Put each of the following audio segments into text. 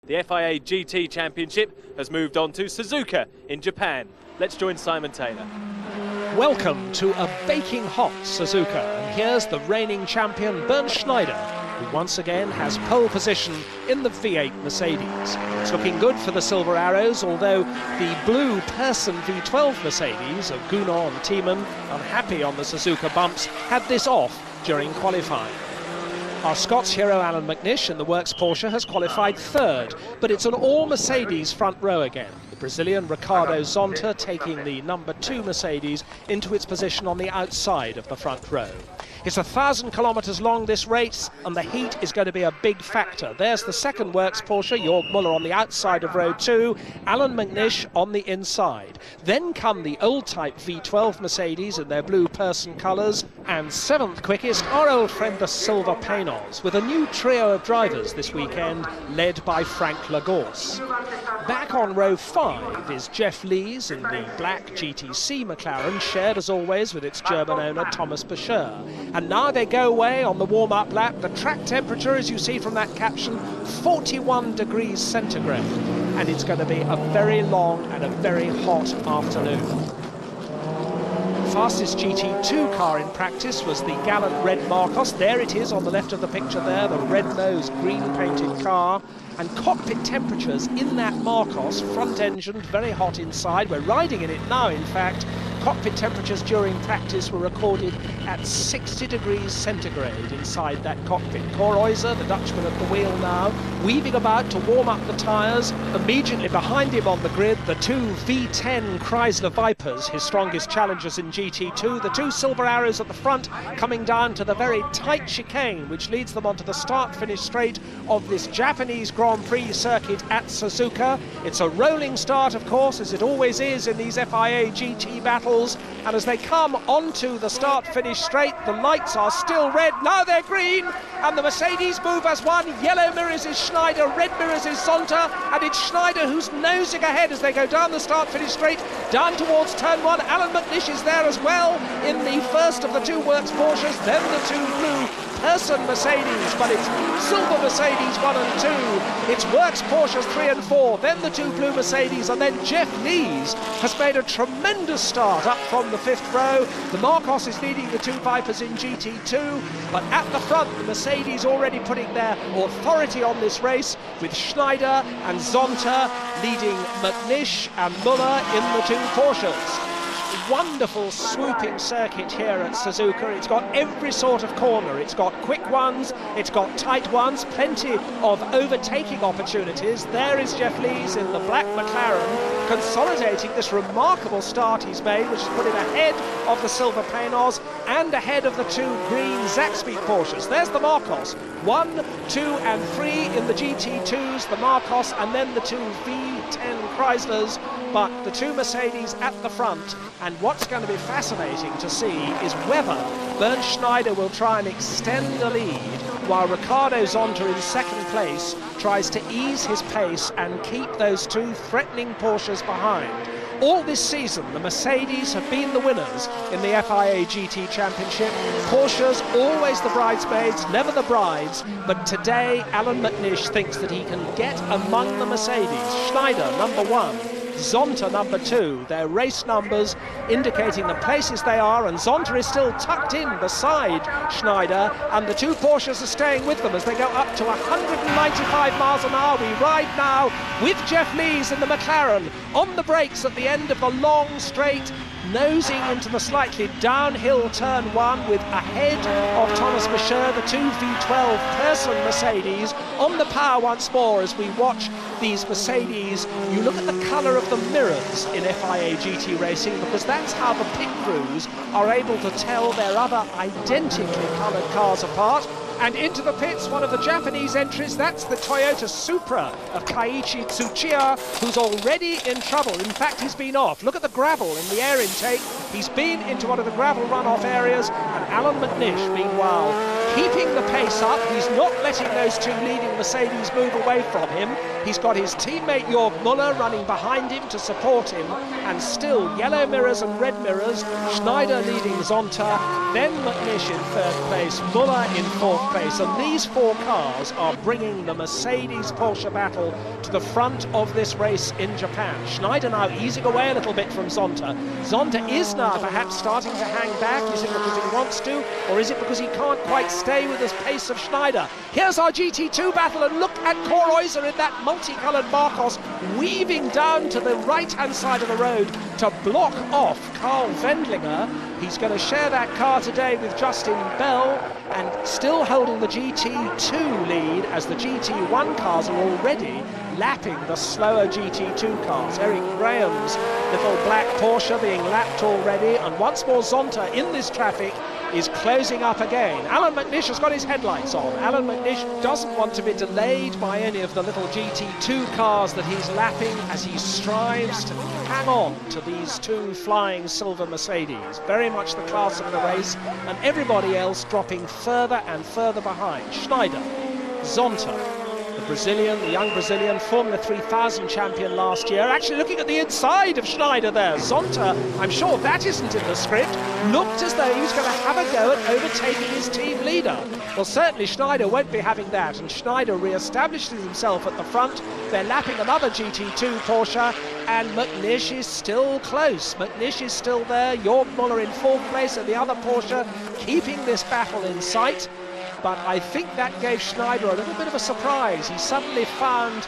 The FIA GT Championship has moved on to Suzuka in Japan. Let's join Simon Taylor. Welcome to a baking hot Suzuka, and here's the reigning champion Bernd Schneider, who once again has pole position in the V8 Mercedes. It's looking good for the Silver Arrows, although the blue Person V12 Mercedes of Gunnar and Thiemann, unhappy on the Suzuka bumps, had this off during qualifying. Our Scots hero Alan McNish in the Works Porsche has qualified third, but it's an all-Mercedes front row again. The Brazilian Ricardo Zonta taking the number 2 Mercedes into its position on the outside of the front row. It's 1,000 kilometres long, this race, and the heat is going to be a big factor. There's the second Works Porsche, Jörg Müller on the outside of row 2, Alan McNish on the inside. Then come the old-type V12 Mercedes in their blue Person colours, and seventh quickest, our old friend the Silver Panos, with a new trio of drivers this weekend, led by Frank Lagorce. Back on row 5 is Jeff Lees in the black GTC McLaren, shared as always with its German owner Thomas Becheur. And now they go away on the warm-up lap. The track temperature, as you see from that caption, 41 degrees centigrade. And it's going to be a very long and a very hot afternoon. Fastest GT2 car in practice was the gallant red Marcos. There it is on the left of the picture there, the red-nosed, green-painted car. And cockpit temperatures in that Marcos, front-engined, very hot inside. We're riding in it now, in fact. Cockpit temperatures during practice were recorded at 60 degrees centigrade inside that cockpit. Korreuser, the Dutchman at the wheel now, weaving about to warm up the tyres. Immediately behind him on the grid, the two V10 Chrysler Vipers, his strongest challengers in GT2. The two Silver Arrows at the front, coming down to the very tight chicane, which leads them onto the start-finish straight of this Japanese Grand Prix circuit at Suzuka. It's a rolling start, of course, as it always is in these FIA GT battles. And as they come onto the start-finish straight, the lights are still red. Now they're green, and the Mercedes move as one. Yellow mirrors is Schneider, red mirrors is Zonta, and it's Schneider who's nosing ahead as they go down the start-finish straight, down towards turn 1. Alan McNish is there as well in the first of the two Works Porsches, then the two blue Person Mercedes, but it's Silver Mercedes 1 and 2. It's Works Porsches 3 and 4, then the two blue Mercedes, and then Jeff Lees has made a tremendous start up from the 5th row. The Marcos is leading the two Vipers in GT2, but at the front, the Mercedes already putting their authority on this race, with Schneider and Zonta leading McNish and Müller in the two Porsches. Wonderful swooping circuit here at Suzuka. It's got every sort of corner. It's got quick ones, it's got tight ones, plenty of overtaking opportunities. There is Jeff Lees in the black McLaren, consolidating this remarkable start he's made, which has put him ahead of the Silver Panos and ahead of the two green Zaxbyt Porsches. There's the Marcos, 1, 2 and 3 in the GT2s, the Marcos, and then the two V10 Chryslers, but the two Mercedes at the front. And what's going to be fascinating to see is whether Bernd Schneider will try and extend the lead while Ricardo Zonta in second place tries to ease his pace and keep those two threatening Porsches behind. All this season, the Mercedes have been the winners in the FIA GT Championship. Porsches, always the bridesmaids, never the brides. But today, Alan McNish thinks that he can get among the Mercedes. Schneider, number 1. Zonta number 2, their race numbers indicating the places they are, and Zonta is still tucked in beside Schneider, and the two Porsches are staying with them as they go up to 195 miles an hour. We ride now with Jeff Lees in the McLaren on the brakes at the end of the long straight, nosing into the slightly downhill turn 1 with ahead of Thomas Becheur, the two V12 Person Mercedes on the power once more as we watch these Mercedes. You look at the colour of the mirrors in FIA GT racing, because that's how the pit crews are able to tell their other identically coloured cars apart. And into the pits, one of the Japanese entries, that's the Toyota Supra of Keiichi Tsuchiya, who's already in trouble. In fact, he's been off. Look at the gravel in the air intake. He's been into one of the gravel runoff areas, and Alan McNish, meanwhile, keeping the pace up. He's not letting those two leading Mercedes move away from him. He's got his teammate Jörg Müller running behind him to support him, and still yellow mirrors and red mirrors. Schneider leading Zonta, then McNish in third place, Müller in fourth place, and these four cars are bringing the Mercedes-Porsche battle to the front of this race in Japan. Schneider now easing away a little bit from Zonta. Zonta is now perhaps starting to hang back. Is it because he wants to, or is it because he can't quite stay with the pace of Schneider? Here's our GT2 battle, and look at Koreuser in that multicoloured Marcos weaving down to the right-hand side of the road to block off Carl Wendlinger. He's going to share that car today with Justin Bell, and still holding the GT2 lead as the GT1 cars are already lapping the slower GT2 cars. Eric Graham's little black Porsche being lapped already, and once more Zonta in this traffic is closing up again. Alan McNish has got his headlights on. Alan McNish doesn't want to be delayed by any of the little GT2 cars that he's lapping as he strives to hang on to these two flying silver Mercedes. Very much the class of the race, and everybody else dropping further and further behind. Schneider, Zonta, the young Brazilian Formula 3000 champion last year. Actually looking at the inside of Schneider there. Zonta, I'm sure that isn't in the script, looked as though he was going to have a go at overtaking his team leader. Well, certainly Schneider won't be having that, and Schneider re-establishes himself at the front. They're lapping another GT2 Porsche, and McNish is still close. McNish is still there. Jörg Müller in fourth place, and the other Porsche keeping this battle in sight. But I think that gave Schneider a little bit of a surprise. He suddenly found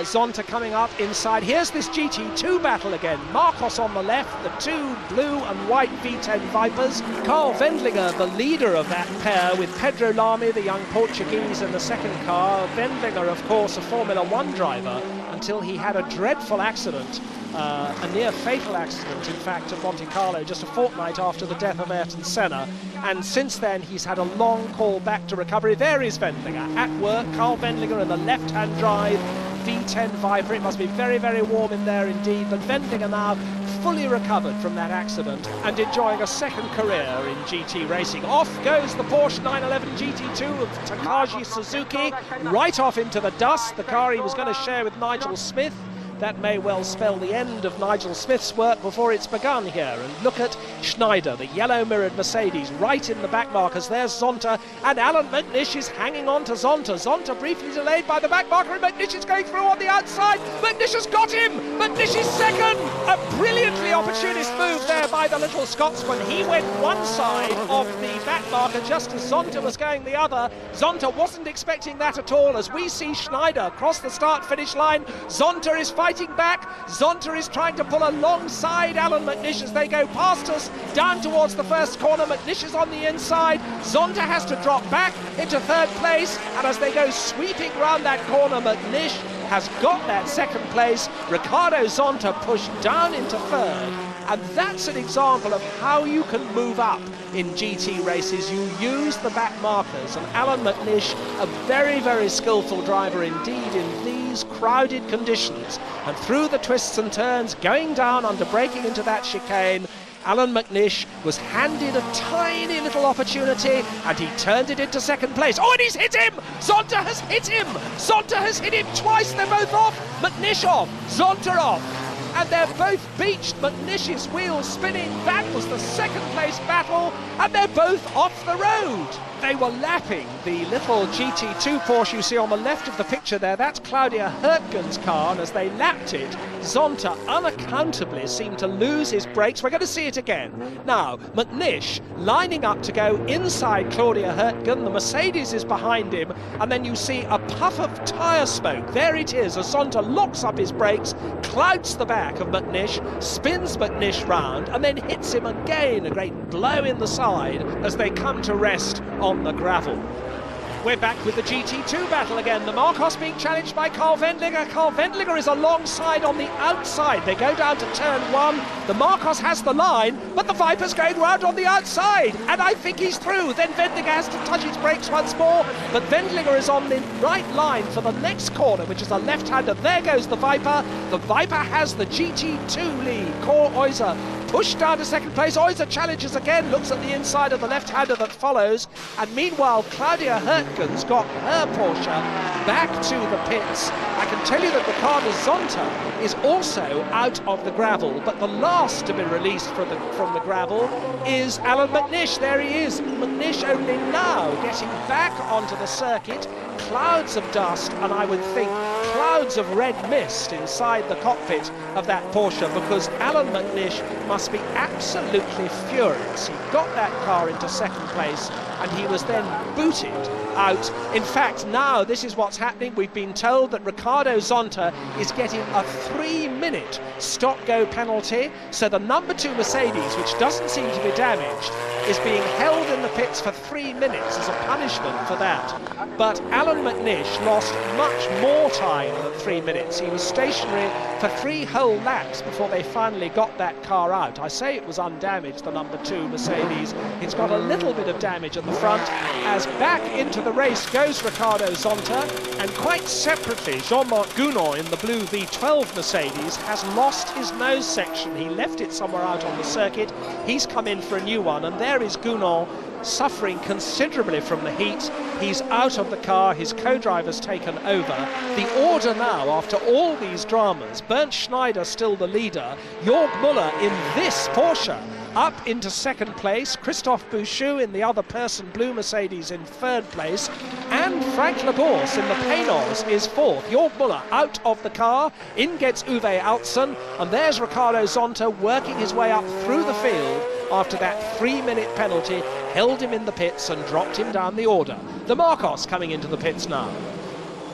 Zonta coming up inside. Here's this GT2 battle again. Marcos on the left, the two blue and white V10 Vipers. Carl Wendlinger, the leader of that pair, with Pedro Lamy, the young Portuguese, in the second car. Wendlinger, of course, a Formula 1 driver, until he had a dreadful accident. A near fatal accident, in fact, at Monte Carlo just a fortnight after the death of Ayrton Senna, and since then he's had a long call back to recovery. There is Wendlinger at work. Carl Wendlinger in the left-hand drive V10 Viper. It must be very, very warm in there indeed, but Wendlinger now fully recovered from that accident and enjoying a second career in GT racing. Off goes the Porsche 911 GT2 of Takagi Suzuki, right off into the dust, the car he was going to share with Nigel Smith. That may well spell the end of Nigel Smith's work before it's begun here. And look at Schneider, the yellow mirrored Mercedes, right in the back markers. There's Zonta, and Alan McNish is hanging on to Zonta. Zonta briefly delayed by the back marker, and McNish is going through on the outside. McNish has got him! McNish is second! A brilliantly opportunist move there by the little Scotsman. He went one side of the back marker just as Zonta was going the other. Zonta wasn't expecting that at all, as we see Schneider cross the start-finish line. Zonta is fighting back. Zonta is trying to pull alongside Alan McNish as they go past us down towards the first corner. McNish is on the inside. Zonta has to drop back into third place, and as they go sweeping round that corner, McNish has got that second place. Ricardo Zonta pushed down into third, and that's an example of how you can move up in GT races. You use the back markers, and Alan McNish, a very, very skillful driver indeed in these crowded conditions, and through the twists and turns, going down under braking into that chicane, Alan McNish was handed a tiny little opportunity, and he turned it into second place. Oh, and he's hit him! Zonta has hit him! Zonta has hit him twice. They're both off. McNish off, Zonta off, and they're both beached. McNish's wheels spinning. That was the second place battle, and they're both off the road. They were lapping the little GT2 Porsche you see on the left of the picture there. That's Claudia Hurtgen's car, and as they lapped it, Zonta unaccountably seemed to lose his brakes. We're going to see it again. Now, McNish lining up to go inside Claudia Hurtgen. The Mercedes is behind him, and then you see a puff of tyre smoke. There it is, as Zonta locks up his brakes, clouts the back of McNish, spins McNish round, and then hits him again, a great blow in the side as they come to rest on the gravel. We're back with the GT2 battle again. The Marcos being challenged by Carl Wendlinger. Carl Wendlinger is alongside on the outside. They go down to turn one. The Marcos has the line, but the Viper's going round on the outside, and I think he's through. Then Wendlinger has to touch his brakes once more, but Wendlinger is on the right line for the next corner, which is a left-hander. There goes the Viper. The Viper has the GT2 lead. Koreuser pushed down to second place. Oyser challenges again, looks at the inside of the left-hander that follows, and meanwhile Claudia Hurtgen's got her Porsche back to the pits. I can tell you that Ricardo Zonta is also out of the gravel, but the last to be released from the gravel is Alan McNish. There he is. McNish only now getting back onto the circuit. Clouds of dust, and I would think clouds of red mist inside the cockpit of that Porsche, because Alan McNish must be absolutely furious. He got that car into second place and he was then booted out. In fact, now this is what's happening. We've been told that Ricardo Zonta is getting a 3-minute stop-go penalty, so the number 2 Mercedes, which doesn't seem to be damaged, is being held in the pits for 3 minutes as a punishment for that. But Alan McNish lost much more time than 3 minutes. He was stationary for 3 whole laps before they finally got that car out. I say it was undamaged, the number 2 Mercedes. It's got a little bit of damage at the front, as back into the race goes Ricardo Zonta, and quite separately Jean-Marc Gounon in the blue V12 Mercedes has lost his nose section. He left it somewhere out on the circuit. He's come in for a new one, and there is Gounon suffering considerably from the heat. He's out of the car, his co-driver's taken over. The order now, after all these dramas, Bernd Schneider still the leader, Jörg Müller in this Porsche up into second place, Christophe Bouchou in the other person blue Mercedes in third place, and Frank Lagorce in the Paynos is fourth. Jörg Müller out of the car, in gets Uwe Altzen, and there's Ricardo Zonta working his way up through the field after that 3-minute penalty held him in the pits and dropped him down the order. The Marcos coming into the pits now.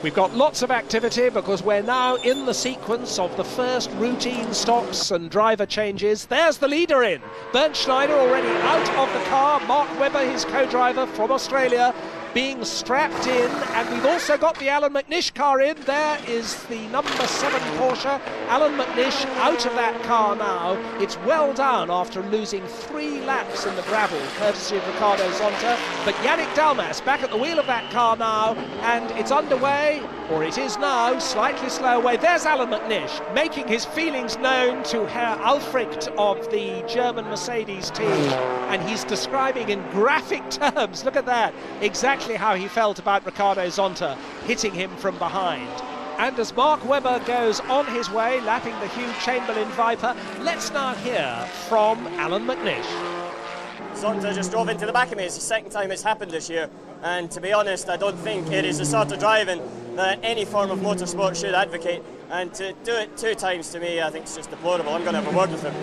We've got lots of activity because we're now in the sequence of the first routine stops and driver changes. There's the leader in. Bernd Schneider already out of the car. Mark Webber, his co-driver from Australia, being strapped in, and we've also got the Alan McNish car in. There is the number 7 Porsche. Alan McNish out of that car now. It's well down after losing 3 laps in the gravel, courtesy of Ricardo Zonta. But Yannick Dalmas back at the wheel of that car now, and it's underway, or it is now, slightly slow away. There's Alan McNish making his feelings known to Herr Alfrecht of the German Mercedes team, and he's describing in graphic terms, look at that, exactly how he felt about Ricardo Zonta hitting him from behind. And as Mark Webber goes on his way, lapping the Hugh Chamberlain Viper, let's now hear from Alan McNish. Zonta just drove into the back of me. It's the second time it's happened this year, and to be honest, I don't think it is the sort of driving that any form of motorsport should advocate, and to do it 2 times to me, I think it's just deplorable. I'm going to have a word with him.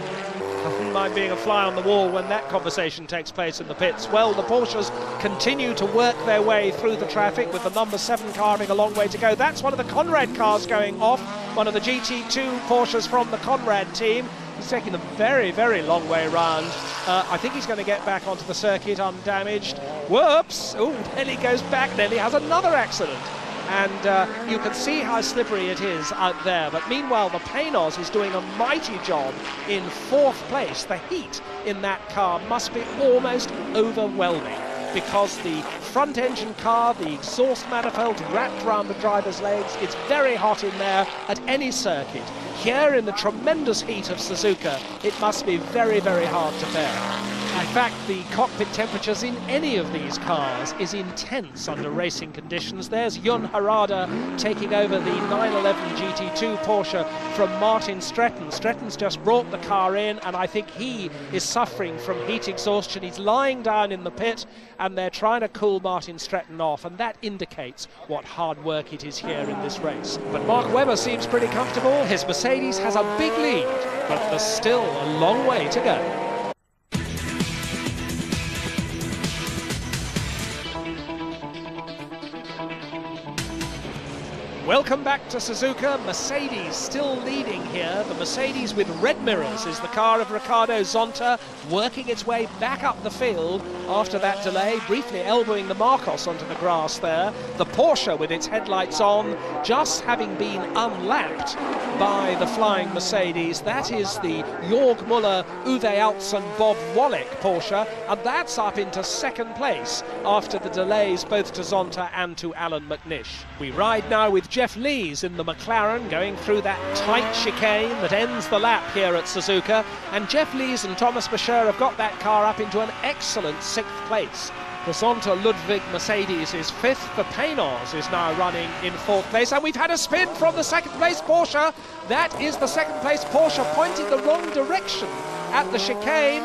I wouldn't mind being a fly on the wall when that conversation takes place in the pits. Well, the Porsches continue to work their way through the traffic with the number 7 car having a long way to go. That's one of the Conrad cars going off, one of the GT2 Porsches from the Conrad team. He's taking a very, very long way round. I think he's going to get back onto the circuit undamaged. Whoops! Oh, Nelly goes back. Nelly has another accident. And you can see how slippery it is out there. But meanwhile, the Paynos is doing a mighty job in 4th place. The heat in that car must be almost overwhelming, because the front engine car, the exhaust manifold wrapped around the driver's legs, it's very hot in there at any circuit. Here in the tremendous heat of Suzuka, it must be very, very hard to bear. In fact, the cockpit temperatures in any of these cars is intense under racing conditions. There's Jun Harada taking over the 911 GT2 Porsche from Martin Stretton. Stretton's just brought the car in, and I think he is suffering from heat exhaustion. He's lying down in the pit, and they're trying to cool Martin Stretton off, and that indicates what hard work it is here in this race. But Mark Webber seems pretty comfortable. His Mercedes has a big lead, but there's still a long way to go. Welcome back to Suzuka. Mercedes still leading here. The Mercedes with red mirrors is the car of Ricardo Zonta, working its way back up the field after that delay, briefly elbowing the Marcos onto the grass there. The Porsche with its headlights on, just having been unlapped by the flying Mercedes. That is the Jörg Müller, Uwe Altzen, Bob Wallach Porsche, and that's up into 2nd place after the delays both to Zonta and to Alan McNish. We ride now with Jeff Jeff Lees in the McLaren going through that tight chicane that ends the lap here at Suzuka, and Jeff Lees and Thomas Bashir have got that car up into an excellent 6th place. The Zonta Ludwig Mercedes is 5th, the Paynos is now running in 4th place, and we've had a spin from the 2nd place Porsche. That is the 2nd place Porsche pointing the wrong direction at the chicane,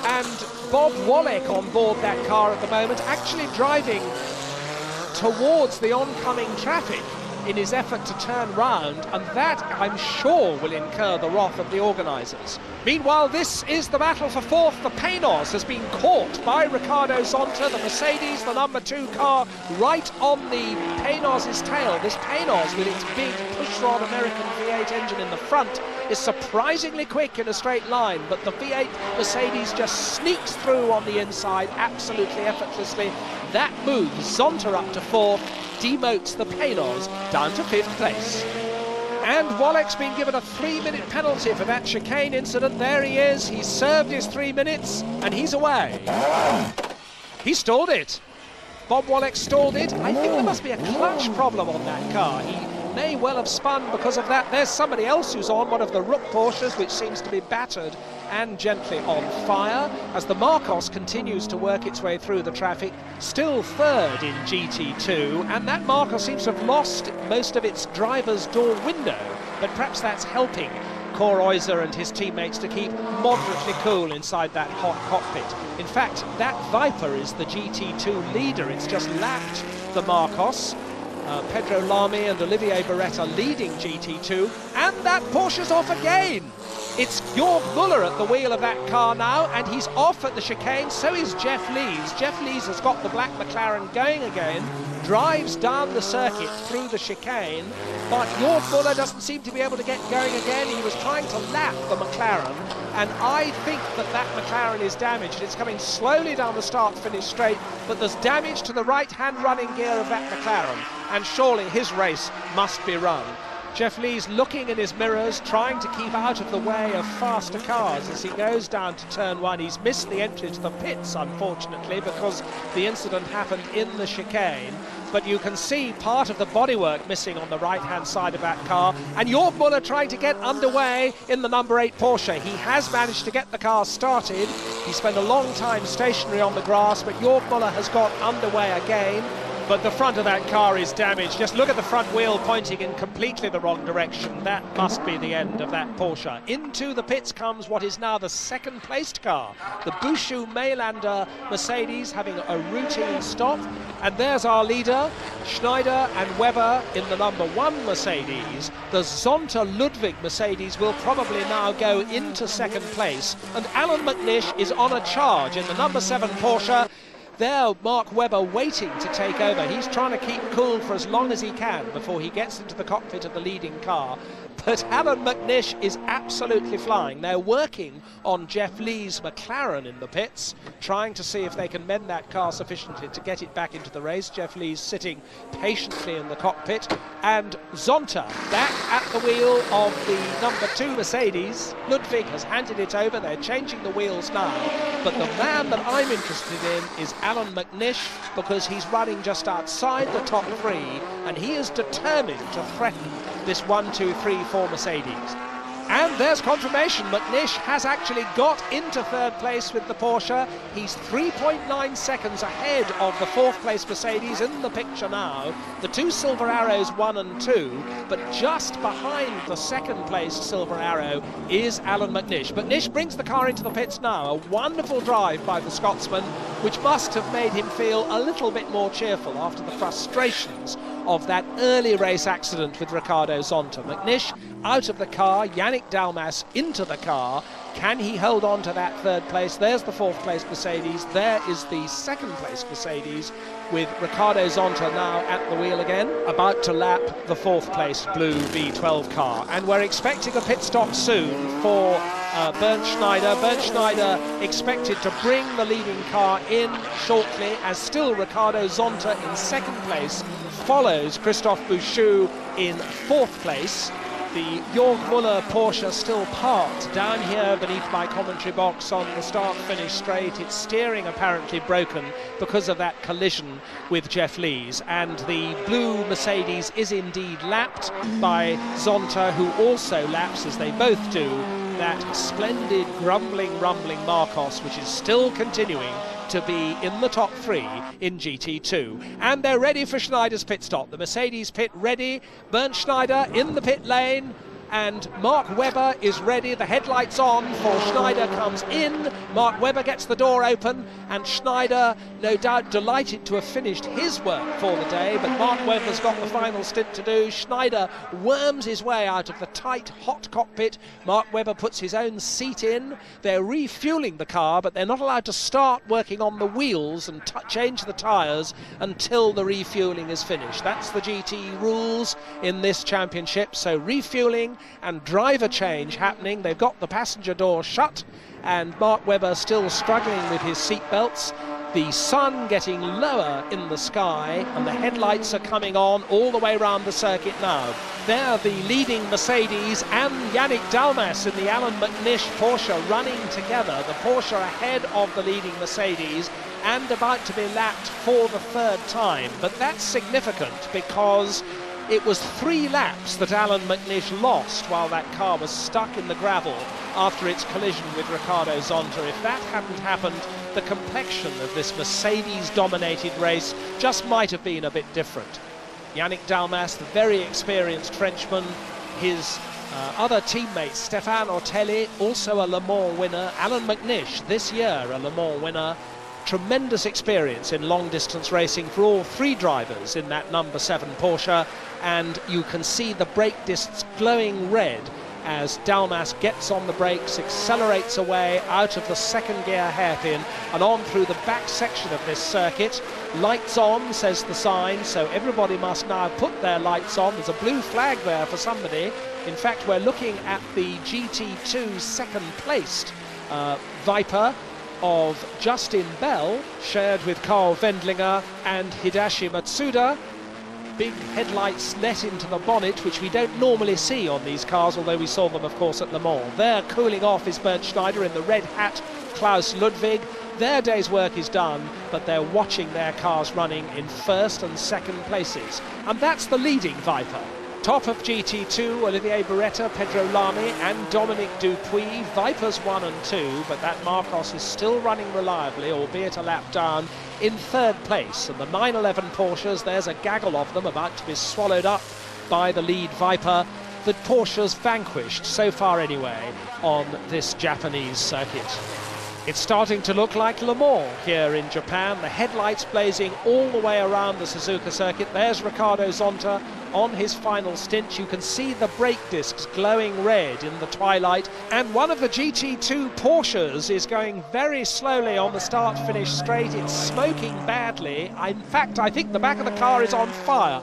and Bob Wallach on board that car at the moment, actually driving towards the oncoming traffic in his effort to turn round, and that, I'm sure, will incur the wrath of the organisers. Meanwhile, this is the battle for 4th. The Paynos has been caught by Ricardo Zonta, the Mercedes, the number 2 car, right on the Paynos' tail. This Paynos, with its big pushrod American V8 engine in the front, is surprisingly quick in a straight line, but the V8 Mercedes just sneaks through on the inside absolutely effortlessly. That moves Zonta up to 4th, demotes the Paynos down to 5th place. And Wallach's been given a 3-minute penalty for that chicane incident. There he is, he's served his 3 minutes, and he's away. He stalled it. Bob Wallach stalled it. I think there must be a clutch problem on that car. He may well have spun because of that. There's somebody else who's on one of the Rook Porsches, which seems to be battered and gently on fire, as the Marcos continues to work its way through the traffic, still 3rd in GT2, and that Marcos seems to have lost most of its driver's door window, but perhaps that's helping Cor Euser and his teammates to keep moderately cool inside that hot cockpit. In fact, that Viper is the GT2 leader. It's just lapped the Marcos. Pedro Lamy and Olivier Beretta leading GT2, and that Porsche's off again. It's Jörg Müller at the wheel of that car now, and he's off at the chicane. So is Jeff Lees. Jeff Lees has got the black McLaren going again, drives down the circuit through the chicane, but Jörg Müller doesn't seem to be able to get going again. He was trying to lap the McLaren, and I think that that McLaren is damaged. It's coming slowly down the start-finish straight, but there's damage to the right-hand running gear of that McLaren, and surely his race must be run. Jeff Lees looking in his mirrors, trying to keep out of the way of faster cars as he goes down to turn 1. He's missed the entry to the pits, unfortunately, because the incident happened in the chicane. But you can see part of the bodywork missing on the right-hand side of that car. And Jörg Müller trying to get underway in the number 8 Porsche. He has managed to get the car started. He spent a long time stationary on the grass, but Jörg Müller has got underway again. But the front of that car is damaged. Just look at the front wheel pointing in completely the wrong direction. That must be the end of that Porsche. Into the pits comes what is now the 2nd placed car, the Buschu Maylander Mercedes, having a routine stop. And there's our leader, Schneider and Webber in the number 1 Mercedes. The Zonta Ludwig Mercedes will probably now go into 2nd place. And Alan McNish is on a charge in the number 7 Porsche. There, Mark Webber waiting to take over. He's trying to keep cool for as long as he can before he gets into the cockpit of the leading car. But Alan McNish is absolutely flying. They're working on Jeff Lees' McLaren in the pits, trying to see if they can mend that car sufficiently to get it back into the race. Jeff Lees sitting patiently in the cockpit. And Zonta back at the wheel of the number 2 Mercedes. Ludwig has handed it over. They're changing the wheels now. But the man that I'm interested in is Alan McNish, because he's running just outside the top 3, and he is determined to threaten this 1, 2, 3, 4 Mercedes. And there's confirmation. McNish has actually got into 3rd place with the Porsche. He's 3.9 seconds ahead of the 4th place Mercedes in the picture now. The 2 Silver Arrows 1 and 2, but just behind the 2nd place Silver Arrow is Alan McNish. McNish brings the car into the pits now. A wonderful drive by the Scotsman, which must have made him feel a little bit more cheerful after the frustrations of that early race accident with Ricardo Zonta. McNish out of the car, Yannick Dalmas into the car. Can he hold on to that 3rd place? There's the 4th place Mercedes. There is the 2nd place Mercedes, with Ricardo Zonta now at the wheel again, about to lap the 4th place blue V12 car. And we're expecting a pit stop soon for Bernd Schneider. Bernd Schneider expected to bring the leading car in shortly, as still Ricardo Zonta in 2nd place follows Christophe Bouchou in 4th place. The Jörg Müller Porsche still parked down here beneath my commentary box on the start-finish straight. Its steering apparently broken because of that collision with Jeff Lees, and the blue Mercedes is indeed lapped by Zonta, who also laps, as they both do, that splendid rumbling Marcos, which is still continuing to be in the top three in GT2. And they're ready for Schneider's pit stop. The Mercedes pit ready, Bernd Schneider in the pit lane, and Mark Webber is ready. The headlights on for Schneider comes in. Mark Webber gets the door open, and Schneider, no doubt delighted to have finished his work for the day, but Mark Webber's got the final stint to do. Schneider worms his way out of the tight, hot cockpit. Mark Webber puts his own seat in. They're refueling the car, but they're not allowed to start working on the wheels and change the tyres until the refueling is finished. That's the GT rules in this championship. So refueling and driver change happening. They've got the passenger door shut, and Mark Webber still struggling with his seat belts. The sun getting lower in the sky, and the headlights are coming on all the way around the circuit now. There, the leading Mercedes and Yannick Dalmas in the Alan McNish Porsche running together. The Porsche ahead of the leading Mercedes and about to be lapped for the third time. But that's significant because it was 3 laps that Alan McNish lost while that car was stuck in the gravel after its collision with Ricardo Zonta. If that hadn't happened, the complexion of this Mercedes-dominated race just might have been a bit different. Yannick Dalmas, the very experienced Frenchman, his other teammates, Stéphane Ortelli, also a Le Mans winner, Alan McNish, this year a Le Mans winner. Tremendous experience in long-distance racing for all 3 drivers in that number 7 Porsche, and you can see the brake discs glowing red as Dalmas gets on the brakes, accelerates away out of the second gear hairpin and on through the back section of this circuit. Lights on, says the sign, so everybody must now put their lights on. There's a blue flag there for somebody. In fact, we're looking at the GT2 second-placed Viper of Justin Bell, shared with Carl Wendlinger and Hidashi Matsuda. Big headlights let into the bonnet, which we don't normally see on these cars, although we saw them, of course, at Le Mans. There, cooling off, is Bernd Schneider in the red hat, Klaus Ludwig. Their day's work is done, but they're watching their cars running in first and second places. And that's the leading Viper. Top of GT2, Olivier Beretta, Pedro Lamy and Dominic Dupuis. Vipers 1 and 2, but that Marcos is still running reliably, albeit a lap down, in third place. And the 911 Porsches, there's a gaggle of them about to be swallowed up by the lead Viper. The Porsches vanquished, so far anyway, on this Japanese circuit. It's starting to look like Le Mans here in Japan. The headlights blazing all the way around the Suzuka circuit. There's Ricardo Zonta on his final stint. You can see the brake discs glowing red in the twilight. And one of the GT2 Porsches is going very slowly on the start-finish straight. It's smoking badly. In fact, I think the back of the car is on fire.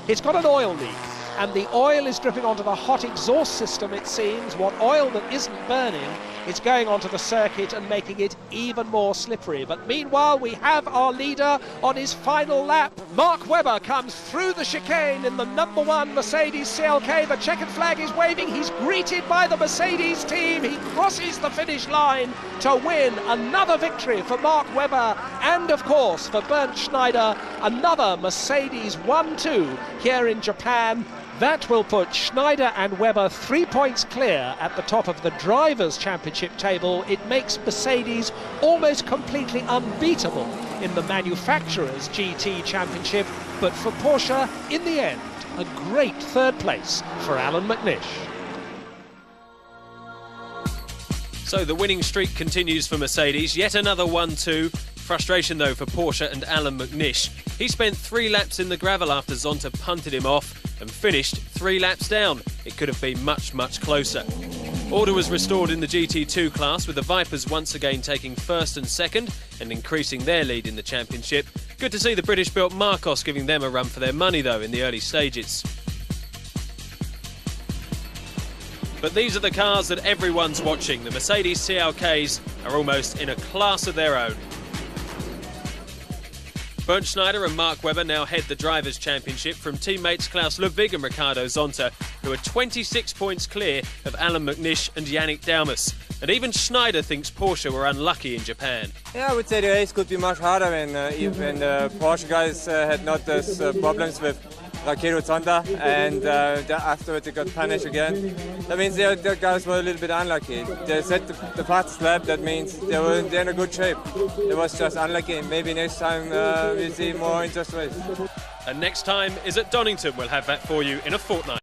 It's got an oil leak, and the oil is dripping onto the hot exhaust system, it seems. What oil that isn't burning is going onto the circuit and making it even more slippery. But meanwhile, we have our leader on his final lap. Mark Webber comes through the chicane in the number 1 Mercedes CLK. The checkered flag is waving. He's greeted by the Mercedes team. He crosses the finish line to win another victory for Mark Webber and, of course, for Bernd Schneider, another Mercedes 1-2 here in Japan. That will put Schneider and Webber 3 points clear at the top of the Drivers' Championship table. It makes Mercedes almost completely unbeatable in the Manufacturers' GT Championship. But for Porsche, in the end, a great third place for Alan McNish. So the winning streak continues for Mercedes. Yet another 1-2. Frustration, though, for Porsche and Alan McNish. He spent 3 laps in the gravel after Zonta punted him off and finished 3 laps down. It could have been much, much closer. Order was restored in the GT2 class, with the Vipers once again taking first and second and increasing their lead in the championship. Good to see the British-built Marcos giving them a run for their money, though, in the early stages. But these are the cars that everyone's watching. The Mercedes CLKs are almost in a class of their own. Bernd Schneider and Mark Webber now head the Drivers' Championship from teammates Klaus Ludwig and Ricardo Zonta, who are 26 points clear of Alan McNish and Yannick Dalmas. And even Schneider thinks Porsche were unlucky in Japan. Yeah, I would say the race could be much harder when the Porsche guys had not those problems with Ricardo Zonta, and afterwards they got punished again. That means the guys were a little bit unlucky. They set the fastest lap, that means they're in a good shape. It was just unlucky. Maybe next time we'll see more interesting race. And next time is at Donington. We'll have that for you in a fortnight.